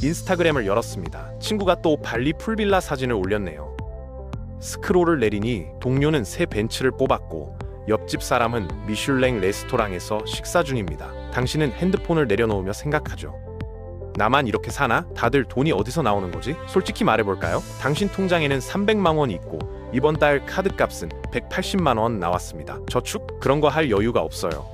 인스타그램을 열었습니다. 친구가 또 발리 풀빌라 사진을 올렸네요. 스크롤을 내리니 동료는 새 벤츠를 뽑았고 옆집 사람은 미슐랭 레스토랑에서 식사 중입니다. 당신은 핸드폰을 내려놓으며 생각하죠. 나만 이렇게 사나? 다들 돈이 어디서 나오는 거지? 솔직히 말해볼까요? 당신 통장에는 300만 원이 있고 이번 달 카드값은 180만 원 나왔습니다. 저축? 그런 거 할 여유가 없어요.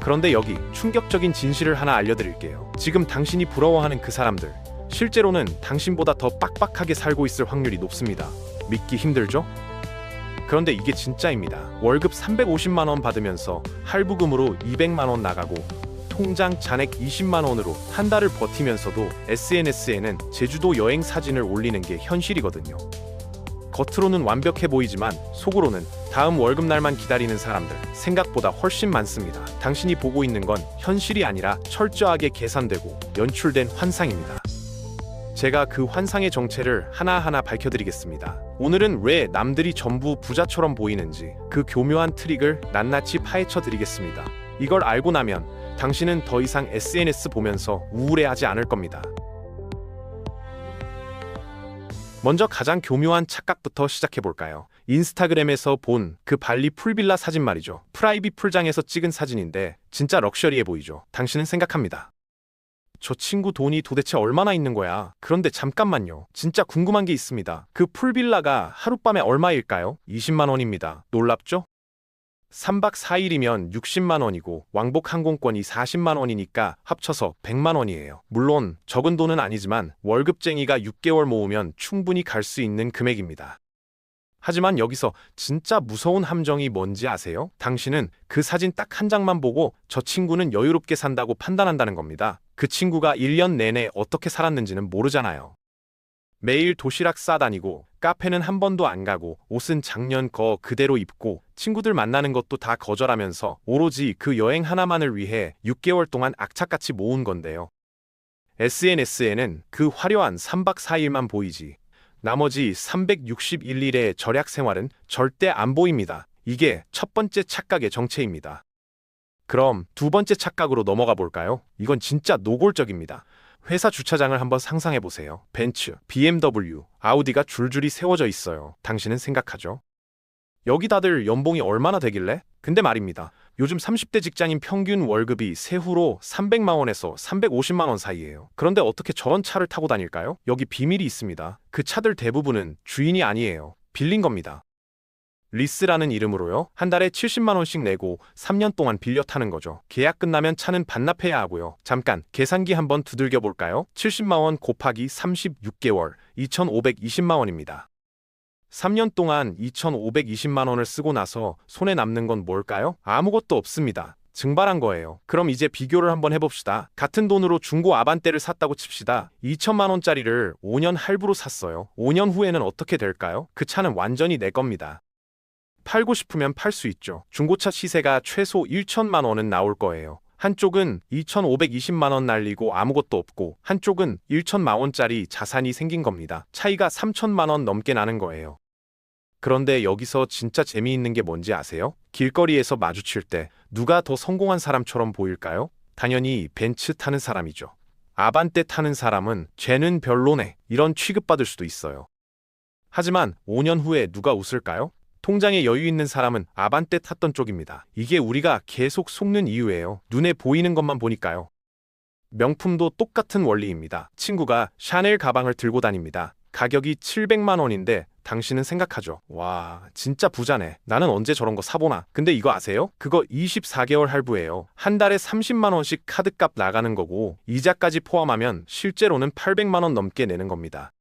그런데 여기 충격적인 진실을 하나 알려드릴게요. 지금 당신이 부러워하는 그 사람들, 실제로는 당신보다 더 빡빡하게 살고 있을 확률이 높습니다. 믿기 힘들죠? 그런데 이게 진짜입니다. 월급 350만 원 받으면서 할부금으로 200만 원 나가고 통장 잔액 20만 원으로 한 달을 버티면서도 SNS에는 제주도 여행 사진을 올리는 게 현실이거든요. 겉으로는 완벽해 보이지만 속으로는 다음 월급날만 기다리는 사람들 생각보다 훨씬 많습니다. 당신이 보고 있는 건 현실이 아니라 철저하게 계산되고 연출된 환상입니다. 제가 그 환상의 정체를 하나하나 밝혀드리겠습니다. 오늘은 왜 남들이 전부 부자처럼 보이는지 그 교묘한 트릭을 낱낱이 파헤쳐드리겠습니다. 이걸 알고 나면 당신은 더 이상 SNS 보면서 우울해하지 않을 겁니다. 먼저 가장 교묘한 착각부터 시작해볼까요? 인스타그램에서 본 그 발리 풀빌라 사진 말이죠. 프라이빗 풀장에서 찍은 사진인데 진짜 럭셔리해 보이죠. 당신은 생각합니다. 저 친구 돈이 도대체 얼마나 있는 거야? 그런데 잠깐만요. 진짜 궁금한 게 있습니다. 그 풀빌라가 하룻밤에 얼마일까요? 20만 원입니다. 놀랍죠? 3박 4일이면 60만 원이고 왕복 항공권이 40만 원이니까 합쳐서 100만 원이에요. 물론 적은 돈은 아니지만 월급쟁이가 6개월 모으면 충분히 갈 수 있는 금액입니다. 하지만 여기서 진짜 무서운 함정이 뭔지 아세요? 당신은 그 사진 딱 한 장만 보고 저 친구는 여유롭게 산다고 판단한다는 겁니다. 그 친구가 1년 내내 어떻게 살았는지는 모르잖아요. 매일 도시락 싸다니고 카페는 한 번도 안 가고 옷은 작년 거 그대로 입고 친구들 만나는 것도 다 거절하면서 오로지 그 여행 하나만을 위해 6개월 동안 악착같이 모은 건데요. SNS에는 그 화려한 3박 4일만 보이지 나머지 361일의 절약 생활은 절대 안 보입니다. 이게 첫 번째 착각의 정체입니다. 그럼 두 번째 착각으로 넘어가 볼까요? 이건 진짜 노골적입니다. 회사 주차장을 한번 상상해 보세요. 벤츠, BMW, 아우디가 줄줄이 세워져 있어요. 당신은 생각하죠? 여기 다들 연봉이 얼마나 되길래? 근데 말입니다. 요즘 30대 직장인 평균 월급이 세후로 300만 원에서 350만 원 사이예요. 그런데 어떻게 저런 차를 타고 다닐까요? 여기 비밀이 있습니다. 그 차들 대부분은 주인이 아니에요. 빌린 겁니다. 리스라는 이름으로요. 한 달에 70만 원씩 내고 3년 동안 빌려 타는 거죠. 계약 끝나면 차는 반납해야 하고요. 잠깐 계산기 한번 두들겨 볼까요? 70만 원 곱하기 36개월, 2,520만 원입니다. 3년 동안 2,520만 원을 쓰고 나서 손에 남는 건 뭘까요? 아무것도 없습니다. 증발한 거예요. 그럼 이제 비교를 한번 해봅시다. 같은 돈으로 중고 아반떼를 샀다고 칩시다. 2천만 원짜리를 5년 할부로 샀어요. 5년 후에는 어떻게 될까요? 그 차는 완전히 내 겁니다. 팔고 싶으면 팔 수 있죠. 중고차 시세가 최소 1천만 원은 나올 거예요. 한쪽은 2,520만 원 날리고 아무것도 없고 한쪽은 1천만 원짜리 자산이 생긴 겁니다. 차이가 3천만 원 넘게 나는 거예요. 그런데 여기서 진짜 재미있는 게 뭔지 아세요? 길거리에서 마주칠 때 누가 더 성공한 사람처럼 보일까요? 당연히 벤츠 타는 사람이죠. 아반떼 타는 사람은 쟤는 별로네 이런 취급받을 수도 있어요. 하지만 5년 후에 누가 웃을까요? 통장에 여유 있는 사람은 아반떼 탔던 쪽입니다. 이게 우리가 계속 속는 이유예요. 눈에 보이는 것만 보니까요. 명품도 똑같은 원리입니다. 친구가 샤넬 가방을 들고 다닙니다. 가격이 700만 원인데 당신은 생각하죠. 와, 진짜 부자네. 나는 언제 저런 거 사보나. 근데 이거 아세요? 그거 24개월 할부예요. 한 달에 30만 원씩 카드값 나가는 거고 이자까지 포함하면 실제로는 800만 원 넘게 내는 겁니다.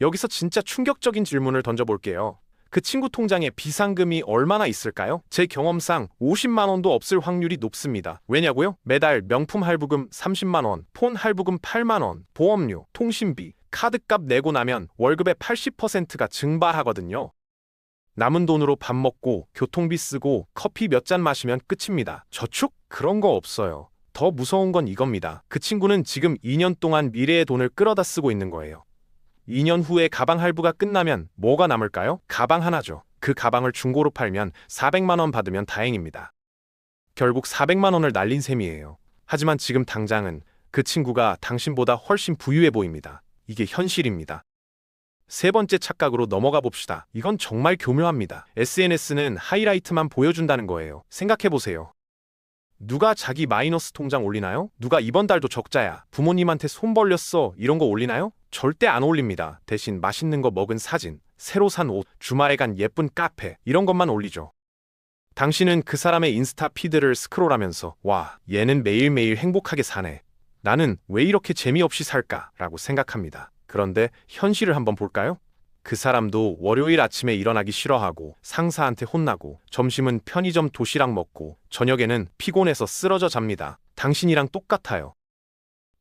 여기서 진짜 충격적인 질문을 던져볼게요. 그 친구 통장에 비상금이 얼마나 있을까요? 제 경험상 50만 원도 없을 확률이 높습니다. 왜냐고요? 매달 명품 할부금 30만 원, 폰 할부금 8만 원, 보험료, 통신비, 카드값 내고 나면 월급의 80%가 증발하거든요. 남은 돈으로 밥 먹고 교통비 쓰고 커피 몇 잔 마시면 끝입니다. 저축? 그런 거 없어요. 더 무서운 건 이겁니다. 그 친구는 지금 2년 동안 미래의 돈을 끌어다 쓰고 있는 거예요. 2년 후에 가방 할부가 끝나면 뭐가 남을까요? 가방 하나죠. 그 가방을 중고로 팔면 400만 원 받으면 다행입니다. 결국 400만 원을 날린 셈이에요. 하지만 지금 당장은 그 친구가 당신보다 훨씬 부유해 보입니다. 이게 현실입니다. 세 번째 착각으로 넘어가 봅시다. 이건 정말 교묘합니다. SNS는 하이라이트만 보여준다는 거예요. 생각해보세요. 누가 자기 마이너스 통장 올리나요? 누가 이번 달도 적자야, 부모님한테 손 벌렸어, 이런 거 올리나요? 절대 안 올립니다. 대신 맛있는 거 먹은 사진, 새로 산 옷, 주말에 간 예쁜 카페, 이런 것만 올리죠. 당신은 그 사람의 인스타 피드를 스크롤하면서 와, 얘는 매일매일 행복하게 사네, 나는 왜 이렇게 재미없이 살까? 라고 생각합니다. 그런데 현실을 한번 볼까요? 그 사람도 월요일 아침에 일어나기 싫어하고 상사한테 혼나고 점심은 편의점 도시락 먹고 저녁에는 피곤해서 쓰러져 잡니다. 당신이랑 똑같아요.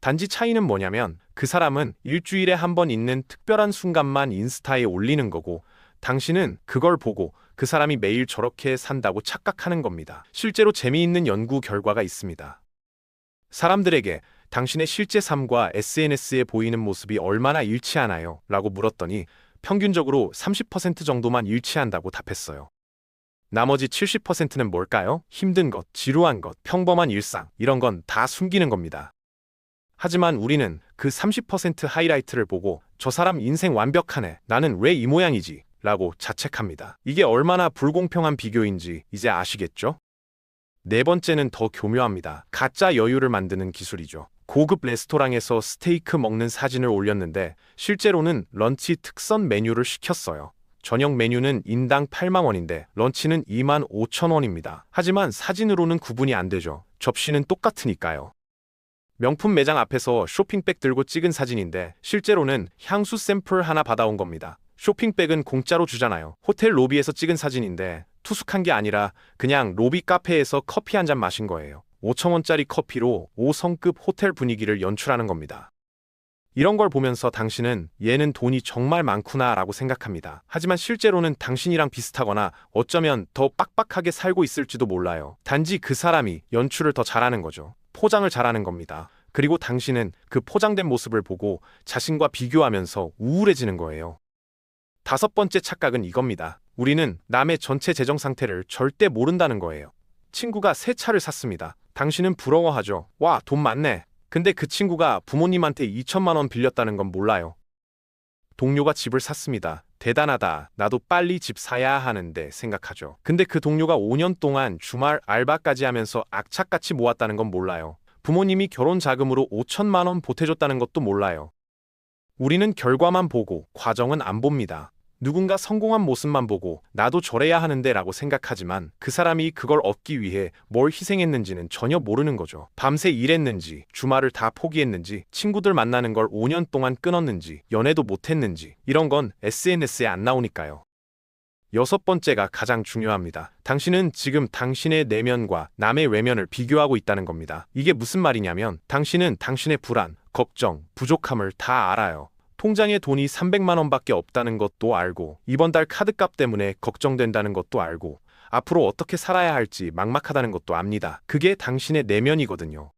단지 차이는 뭐냐면 그 사람은 일주일에 한 번 있는 특별한 순간만 인스타에 올리는 거고 당신은 그걸 보고 그 사람이 매일 저렇게 산다고 착각하는 겁니다. 실제로 재미있는 연구 결과가 있습니다. 사람들에게 당신의 실제 삶과 SNS에 보이는 모습이 얼마나 일치하나요? 라고 물었더니 평균적으로 30% 정도만 일치한다고 답했어요. 나머지 70%는 뭘까요? 힘든 것, 지루한 것, 평범한 일상, 이런 건 다 숨기는 겁니다. 하지만 우리는 그 30% 하이라이트를 보고 저 사람 인생 완벽하네, 나는 왜 이 모양이지? 라고 자책합니다. 이게 얼마나 불공평한 비교인지 이제 아시겠죠? 네 번째는 더 교묘합니다. 가짜 여유를 만드는 기술이죠. 고급 레스토랑에서 스테이크 먹는 사진을 올렸는데 실제로는 런치 특선 메뉴를 시켰어요. 저녁 메뉴는 인당 8만 원인데 런치는 2만 5천 원입니다. 하지만 사진으로는 구분이 안 되죠. 접시는 똑같으니까요. 명품 매장 앞에서 쇼핑백 들고 찍은 사진인데 실제로는 향수 샘플 하나 받아온 겁니다. 쇼핑백은 공짜로 주잖아요. 호텔 로비에서 찍은 사진인데 투숙한 게 아니라 그냥 로비 카페에서 커피 한 잔 마신 거예요. 5,000원짜리 커피로 5성급 호텔 분위기를 연출하는 겁니다. 이런 걸 보면서 당신은 얘는 돈이 정말 많구나 라고 생각합니다. 하지만 실제로는 당신이랑 비슷하거나 어쩌면 더 빡빡하게 살고 있을지도 몰라요. 단지 그 사람이 연출을 더 잘하는 거죠. 포장을 잘하는 겁니다. 그리고 당신은 그 포장된 모습을 보고 자신과 비교하면서 우울해지는 거예요. 다섯 번째 착각은 이겁니다. 우리는 남의 전체 재정 상태를 절대 모른다는 거예요. 친구가 새 차를 샀습니다. 당신은 부러워하죠. 와, 돈 많네. 근데 그 친구가 부모님한테 2천만 원 빌렸다는 건 몰라요. 동료가 집을 샀습니다. 대단하다. 나도 빨리 집 사야 하는데 생각하죠. 근데 그 동료가 5년 동안 주말 알바까지 하면서 악착같이 모았다는 건 몰라요. 부모님이 결혼 자금으로 5천만 원 보태줬다는 것도 몰라요. 우리는 결과만 보고 과정은 안 봅니다. 누군가 성공한 모습만 보고 나도 저래야 하는데 라고 생각하지만 그 사람이 그걸 얻기 위해 뭘 희생했는지는 전혀 모르는 거죠. 밤새 일했는지, 주말을 다 포기했는지, 친구들 만나는 걸 5년 동안 끊었는지, 연애도 못했는지, 이런 건 SNS에 안 나오니까요. 여섯 번째가 가장 중요합니다. 당신은 지금 당신의 내면과 남의 외면을 비교하고 있다는 겁니다. 이게 무슨 말이냐면 당신은 당신의 불안, 걱정, 부족함을 다 알아요. 통장에 돈이 300만 원밖에 없다는 것도 알고 이번 달 카드값 때문에 걱정된다는 것도 알고 앞으로 어떻게 살아야 할지 막막하다는 것도 압니다. 그게 당신의 내면이거든요.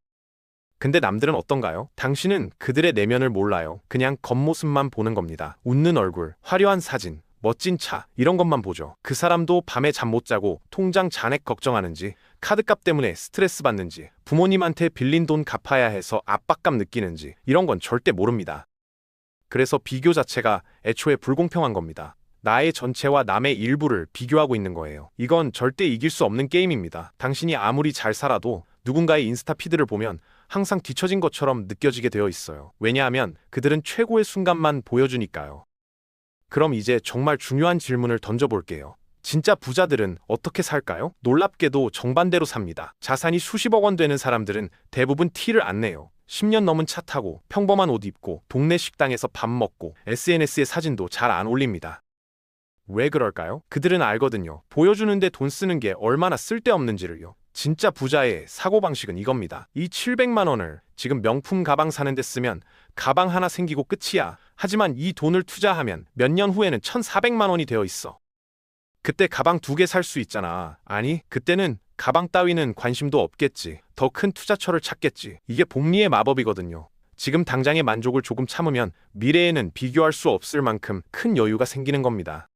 근데 남들은 어떤가요? 당신은 그들의 내면을 몰라요. 그냥 겉모습만 보는 겁니다. 웃는 얼굴, 화려한 사진, 멋진 차, 이런 것만 보죠. 그 사람도 밤에 잠 못 자고 통장 잔액 걱정하는지, 카드값 때문에 스트레스 받는지, 부모님한테 빌린 돈 갚아야 해서 압박감 느끼는지, 이런 건 절대 모릅니다. 그래서 비교 자체가 애초에 불공평한 겁니다. 나의 전체와 남의 일부를 비교하고 있는 거예요. 이건 절대 이길 수 없는 게임입니다. 당신이 아무리 잘 살아도 누군가의 인스타 피드를 보면 항상 뒤처진 것처럼 느껴지게 되어 있어요. 왜냐하면 그들은 최고의 순간만 보여주니까요. 그럼 이제 정말 중요한 질문을 던져볼게요. 진짜 부자들은 어떻게 살까요? 놀랍게도 정반대로 삽니다. 자산이 수십억 원 되는 사람들은 대부분 티를 안 내요. 10년 넘은 차 타고 평범한 옷 입고 동네 식당에서 밥 먹고 SNS에 사진도 잘 안 올립니다. 왜 그럴까요? 그들은 알거든요. 보여주는데 돈 쓰는 게 얼마나 쓸데없는지를요. 진짜 부자의 사고방식은 이겁니다. 이 700만 원을 지금 명품 가방 사는데 쓰면 가방 하나 생기고 끝이야. 하지만 이 돈을 투자하면 몇 년 후에는 1,400만 원이 되어 있어. 그때 가방 2개 살 수 있잖아. 아니, 그때는 가방 따위는 관심도 없겠지. 더 큰 투자처를 찾겠지. 이게 복리의 마법이거든요. 지금 당장의 만족을 조금 참으면 미래에는 비교할 수 없을 만큼 큰 여유가 생기는 겁니다.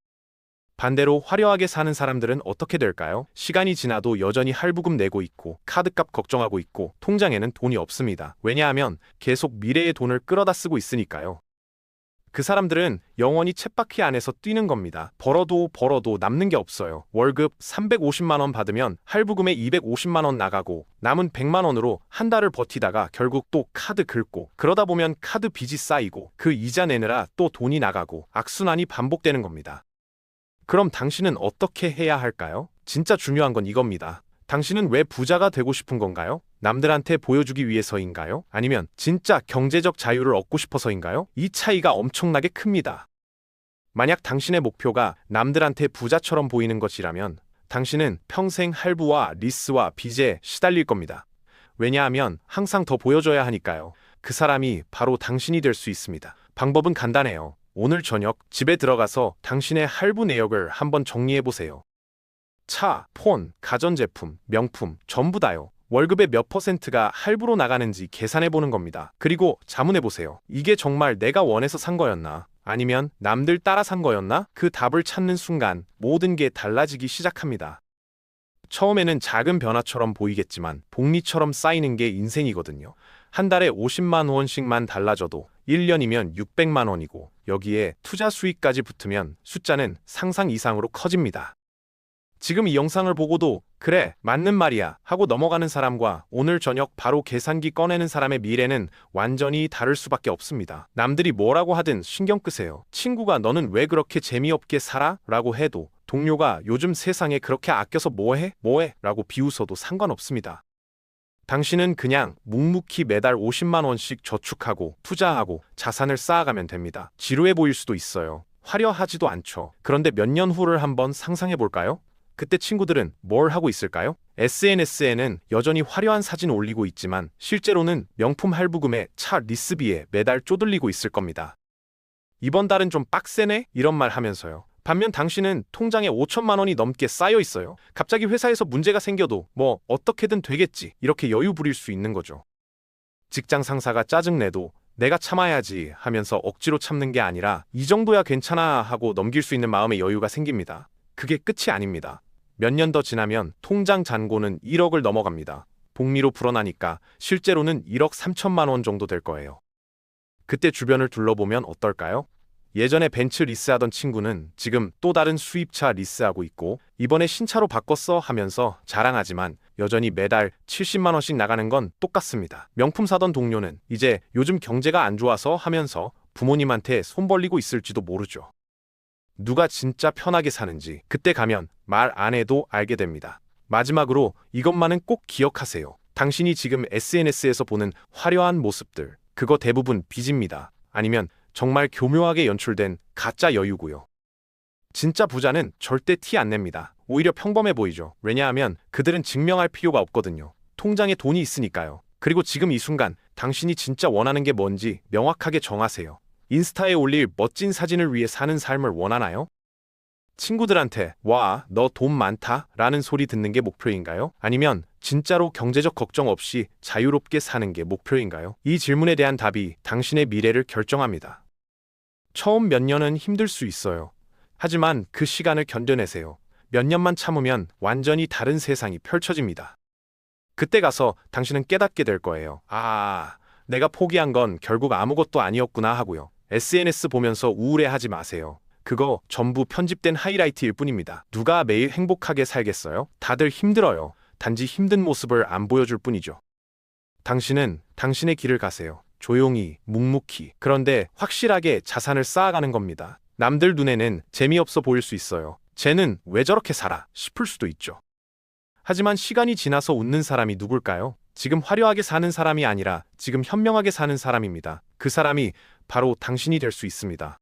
반대로 화려하게 사는 사람들은 어떻게 될까요? 시간이 지나도 여전히 할부금 내고 있고 카드값 걱정하고 있고 통장에는 돈이 없습니다. 왜냐하면 계속 미래의 돈을 끌어다 쓰고 있으니까요. 그 사람들은 영원히 쳇바퀴 안에서 뛰는 겁니다. 벌어도 남는 게 없어요. 월급 350만 원 받으면 할부금에 250만 원 나가고 남은 100만 원으로 한 달을 버티다가 결국 또 카드 긁고 그러다 보면 카드 빚이 쌓이고 그 이자 내느라 또 돈이 나가고 악순환이 반복되는 겁니다. 그럼 당신은 어떻게 해야 할까요? 진짜 중요한 건 이겁니다. 당신은 왜 부자가 되고 싶은 건가요? 남들한테 보여주기 위해서인가요? 아니면 진짜 경제적 자유를 얻고 싶어서인가요? 이 차이가 엄청나게 큽니다. 만약 당신의 목표가 남들한테 부자처럼 보이는 것이라면 당신은 평생 할부와 리스와 빚에 시달릴 겁니다. 왜냐하면 항상 더 보여줘야 하니까요. 그 사람이 바로 당신이 될 수 있습니다. 방법은 간단해요. 오늘 저녁 집에 들어가서 당신의 할부 내역을 한번 정리해보세요. 차, 폰, 가전제품, 명품 전부 다요. 월급의 몇 퍼센트가 할부로 나가는지 계산해보는 겁니다. 그리고 자문해보세요. 이게 정말 내가 원해서 산 거였나? 아니면 남들 따라 산 거였나? 그 답을 찾는 순간 모든 게 달라지기 시작합니다. 처음에는 작은 변화처럼 보이겠지만 복리처럼 쌓이는 게 인생이거든요. 한 달에 50만 원씩만 달라져도 1년이면 600만 원이고 여기에 투자 수익까지 붙으면 숫자는 상상 이상으로 커집니다. 지금 이 영상을 보고도 그래, 맞는 말이야 하고 넘어가는 사람과 오늘 저녁 바로 계산기 꺼내는 사람의 미래는 완전히 다를 수밖에 없습니다. 남들이 뭐라고 하든 신경 끄세요. 친구가 너는 왜 그렇게 재미없게 살아? 라고 해도 동료가 요즘 세상에 그렇게 아껴서 뭐해? 라고 비웃어도 상관없습니다. 당신은 그냥 묵묵히 매달 50만 원씩 저축하고 투자하고 자산을 쌓아가면 됩니다. 지루해 보일 수도 있어요. 화려하지도 않죠. 그런데 몇 년 후를 한번 상상해 볼까요? 그때 친구들은 뭘 하고 있을까요? SNS에는 여전히 화려한 사진 올리고 있지만 실제로는 명품 할부금에 차 리스비에 매달 쪼들리고 있을 겁니다. 이번 달은 좀 빡세네? 이런 말 하면서요. 반면 당신은 통장에 5천만 원이 넘게 쌓여 있어요. 갑자기 회사에서 문제가 생겨도 뭐 어떻게든 되겠지 이렇게 여유 부릴 수 있는 거죠. 직장 상사가 짜증내도 내가 참아야지 하면서 억지로 참는 게 아니라 이 정도야 괜찮아 하고 넘길 수 있는 마음의 여유가 생깁니다. 그게 끝이 아닙니다. 몇 년 더 지나면 통장 잔고는 1억을 넘어갑니다. 복리로 불어나니까 실제로는 1억 3천만 원 정도 될 거예요. 그때 주변을 둘러보면 어떨까요? 예전에 벤츠 리스하던 친구는 지금 또 다른 수입차 리스하고 있고 이번에 신차로 바꿨어 하면서 자랑하지만 여전히 매달 70만 원씩 나가는 건 똑같습니다. 명품 사던 동료는 이제 요즘 경제가 안 좋아서 하면서 부모님한테 손 벌리고 있을지도 모르죠. 누가 진짜 편하게 사는지 그때 가면 말 안 해도 알게 됩니다. 마지막으로 이것만은 꼭 기억하세요. 당신이 지금 SNS에서 보는 화려한 모습들, 그거 대부분 빚입니다. 아니면 정말 교묘하게 연출된 가짜 여유고요. 진짜 부자는 절대 티 안 냅니다. 오히려 평범해 보이죠. 왜냐하면 그들은 증명할 필요가 없거든요. 통장에 돈이 있으니까요. 그리고 지금 이 순간 당신이 진짜 원하는 게 뭔지 명확하게 정하세요. 인스타에 올릴 멋진 사진을 위해 사는 삶을 원하나요? 친구들한테 와, 너 돈 많다 라는 소리 듣는 게 목표인가요? 아니면 진짜로 경제적 걱정 없이 자유롭게 사는 게 목표인가요? 이 질문에 대한 답이 당신의 미래를 결정합니다. 처음 몇 년은 힘들 수 있어요. 하지만 그 시간을 견뎌내세요. 몇 년만 참으면 완전히 다른 세상이 펼쳐집니다. 그때 가서 당신은 깨닫게 될 거예요. 아, 내가 포기한 건 결국 아무것도 아니었구나 하고요. SNS 보면서 우울해하지 마세요. 그거 전부 편집된 하이라이트일 뿐입니다. 누가 매일 행복하게 살겠어요? 다들 힘들어요. 단지 힘든 모습을 안 보여줄 뿐이죠. 당신은 당신의 길을 가세요. 조용히, 묵묵히. 그런데 확실하게 자산을 쌓아가는 겁니다. 남들 눈에는 재미없어 보일 수 있어요. 쟤는 왜 저렇게 살아? 싶을 수도 있죠. 하지만 시간이 지나서 웃는 사람이 누굴까요? 지금 화려하게 사는 사람이 아니라 지금 현명하게 사는 사람입니다. 그 사람이 바로 당신이 될 수 있습니다.